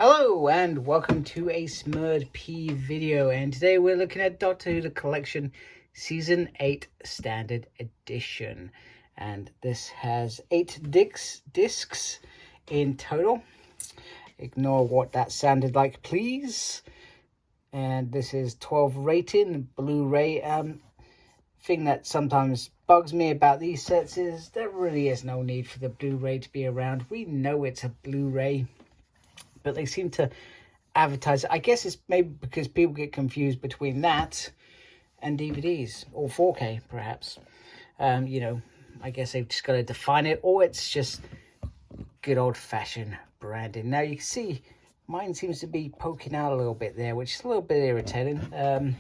Hello and welcome to a Smurd P video, and today we're looking at Doctor Who The Collection Season 8 Standard Edition, and this has 8 discs in total. Ignore what that sounded like, please. And this is 12 rating, Blu-ray. Thing that sometimes bugs me about these sets is there really is no need for the Blu-ray to be around. We know it's a Blu-ray, but they seem to advertise it. I guess it's maybe because people get confused between that and DVDs or 4K perhaps. I guess they've just got to define it, or it's just good old-fashioned branding. Now you can see mine seems to be poking out a little bit there, which is a little bit irritating,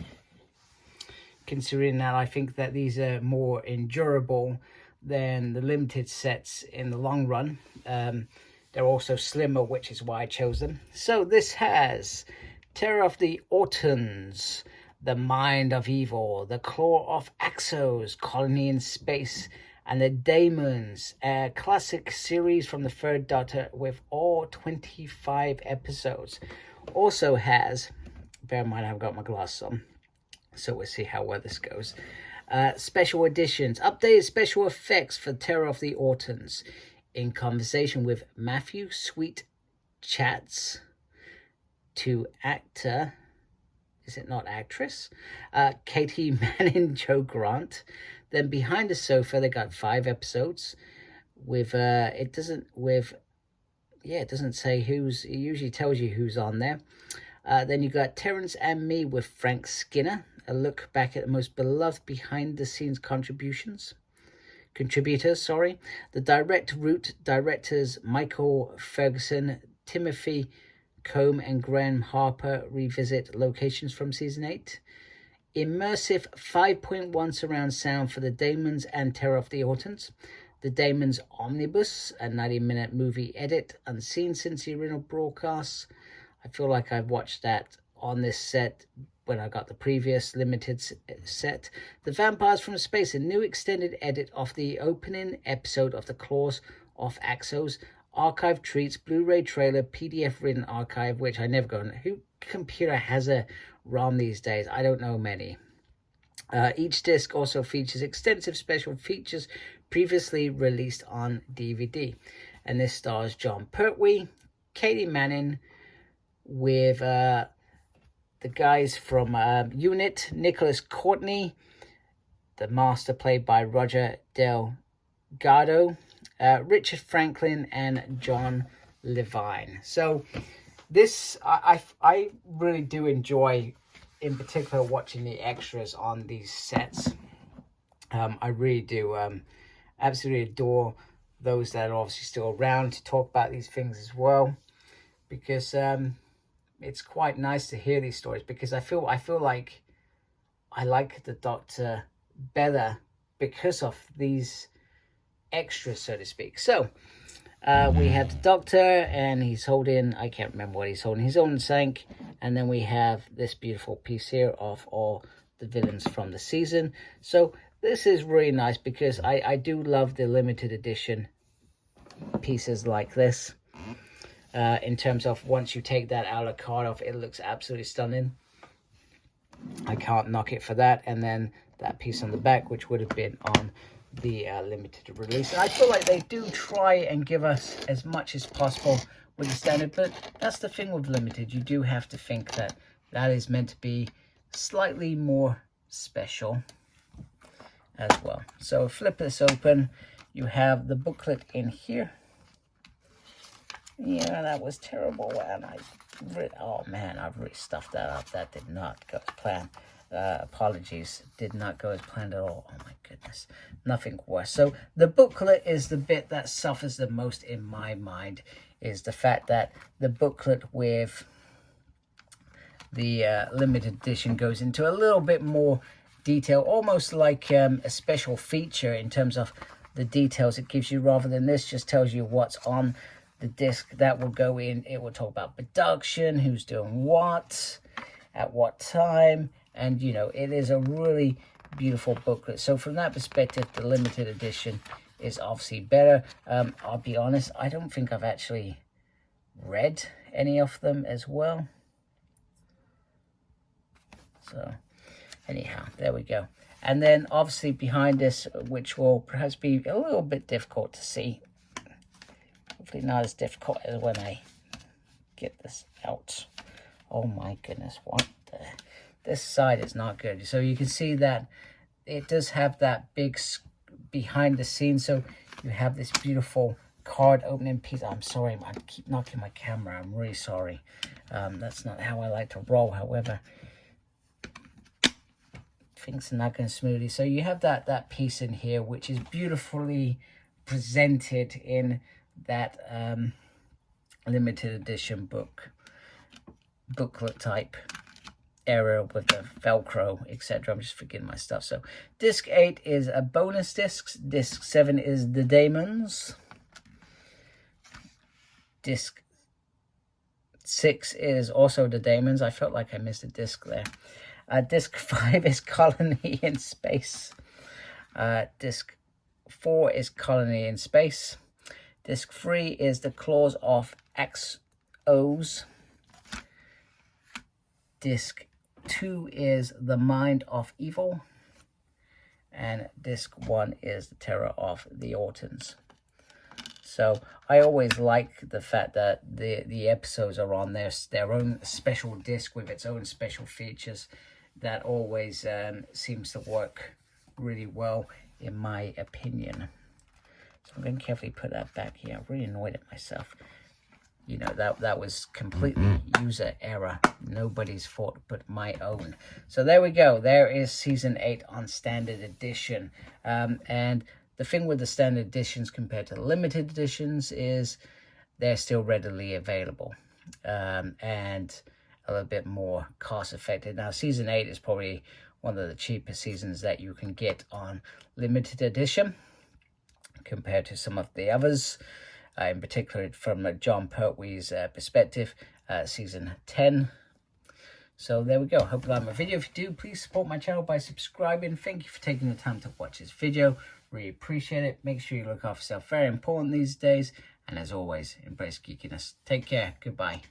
considering that I think that these are more endurable than the limited sets in the long run. They're also slimmer, which is why I chose them. So this has Terror of the Autons, The Mind of Evil, The Claw of Axos, Colony in Space, and The Daemons, a classic series from the third Doctor with all 25 episodes. Also has, bear in mind I've got my glasses on, so we'll see how well this goes. Special editions, updated special effects for Terror of the Autons. In conversation with Matthew Sweet chats to actor, is it not actress? Katie Manning, Joe Grant. Then behind the sofa, they got 5 episodes with it doesn't say who's. It usually tells you who's on there. Then you got Terrence and Me with Frank Skinner, a look back at the most beloved behind the scenes contributors. The Direct Route directors Michael Ferguson, Timothy Combe and Graham Harper revisit locations from season 8. Immersive 5.1 surround sound for The Daemons and Terror of the Autons. The Daemons Omnibus, a 90-minute movie edit, unseen since the original broadcasts. I feel like I've watched that on this set when I got the previous limited set. The Vampires from Space, a new extended edit of the opening episode of The Claws of Axos. Archive treats, Blu-ray trailer, PDF written archive, which I never go on. Who computer has a ROM these days? I don't know many. Each disc also features extensive special features previously released on DVD. And this stars John Pertwee, Katie Manning, with the guys from Unit, Nicholas Courtney, the Master played by Roger Delgado, Richard Franklin, and John Levine. So this, I really do enjoy, in particular, watching the extras on these sets. I really do absolutely adore those that are obviously still around to talk about these things as well, because it's quite nice to hear these stories, because I feel like I like the Doctor better because of these extras, so to speak. So we have the Doctor, and he's holding, I can't remember what he's holding. He's holding Sank, and then we have this beautiful piece here of all the villains from the season. So this is really nice, because I do love the limited edition pieces like this. In terms of once you take that outer card off, it looks absolutely stunning. I can't knock it for that. And then that piece on the back, which would have been on the limited release. And I feel like they do try and give us as much as possible with the standard, but that's the thing with limited. You do have to think that that is meant to be slightly more special as well. So flip this open. You have the booklet in here. Yeah, that was terrible, and oh man, I've really stuffed that up. That did not go as planned. Apologies, did not go as planned at all. Oh my goodness, nothing worse. So the booklet is the bit that suffers the most in my mind, is the fact that the booklet with the limited edition goes into a little bit more detail, almost like a special feature in terms of the details it gives you, rather than this just tells you what's on the disc that will go in. It will talk about production, who's doing what, at what time, and it is a really beautiful booklet. So from that perspective, the limited edition is obviously better. I'll be honest, I don't think I've actually read any of them as well. So anyhow, there we go. And then obviously behind this, which will perhaps be a little bit difficult to see, hopefully not as difficult as when I get this out. Oh my goodness, what the, this side is not good. So you can see that it does have that big behind the scenes. So you have this beautiful card opening piece. I'm sorry, I keep knocking my camera. I'm really sorry. That's not how I like to roll. However, things are not going smoothly. So you have that piece in here, which is beautifully presented in that limited edition booklet type area with the Velcro, etc. I'm just forgetting my stuff. So disc 8 is a bonus disc. Disc 7 is the Daemons. Disc 6 is also the Daemons. I felt like I missed a disc there. Disc 5 is Colony in Space. Disc 4 is Colony in Space. Disc 3 is The Claws of XOs. Disc 2 is The Mind of Evil. And disc 1 is The Terror of the Ortons. So I always like the fact that the episodes are on their own special disc with its own special features. That always seems to work really well, in my opinion. So I'm going to carefully put that back here. I'm really annoyed at myself. You know, that was completely user error. Nobody's fault but my own. So there we go. There is Season 8 on Standard Edition. And the thing with the Standard Editions compared to the Limited Editions is they're still readily available. And a little bit more cost effective. Now, Season 8 is probably one of the cheapest seasons that you can get on Limited Edition compared to some of the others. In particular, from John Pertwee's perspective, Season 10. So there we go. Hope you like my video. If you do, please support my channel by subscribing. Thank you for taking the time to watch this video. Really appreciate it. Make sure you look after yourself. Very important these days. And as always, embrace geekiness. Take care. Goodbye.